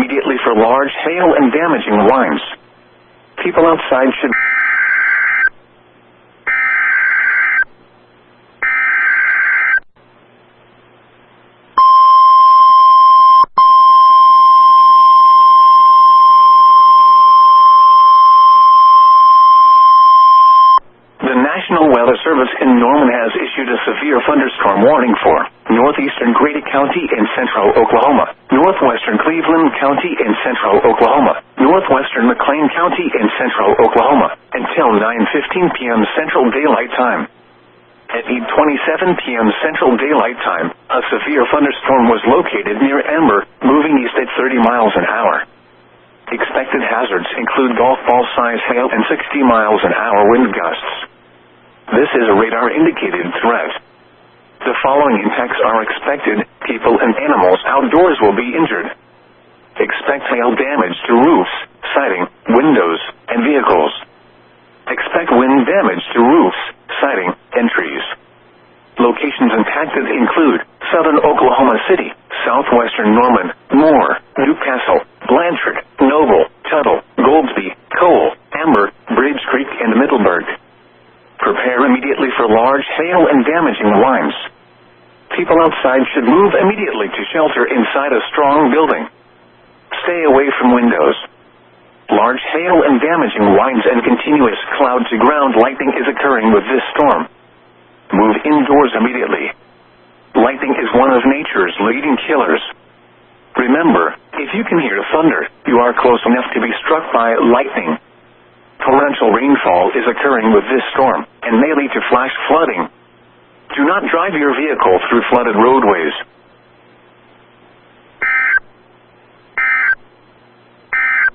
immediately for large hail and damaging winds. People outside should... The National Weather Service in Norman has issued a severe thunderstorm warning for northeastern Grady County in central Oklahoma, northwestern Cleveland County in central Oklahoma, northwestern McLean County in central Oklahoma, until 9:15 p.m. Central Daylight Time. At 8:27 p.m. Central Daylight Time, a severe thunderstorm was located near Ember, moving east at 30 miles an hour. Expected hazards include golf ball-size hail and 60 miles an hour wind gusts. This is a radar-indicated threat. The following impacts are expected: people and animals outdoors will be injured. Expect hail damage to roofs, siding, windows, and vehicles. Expect wind damage to roofs, siding, and trees. Locations impacted include southern Oklahoma City, southwestern Norman, Moore, Newcastle, Blanchard, Noble, Tuttle, Goldsby, Cole, Amber, Bridge Creek, and Middleburg. Prepare immediately for large hail and damaging winds. People outside should move immediately to shelter inside a strong building. Stay away from windows. Large hail and damaging winds and continuous cloud-to-ground lightning is occurring with this storm. Move indoors immediately. Lightning is one of nature's leading killers. Remember, if you can hear thunder, you are close enough to be struck by lightning. Torrential rainfall is occurring with this storm and may lead to flash flooding. Do not drive your vehicle through flooded roadways.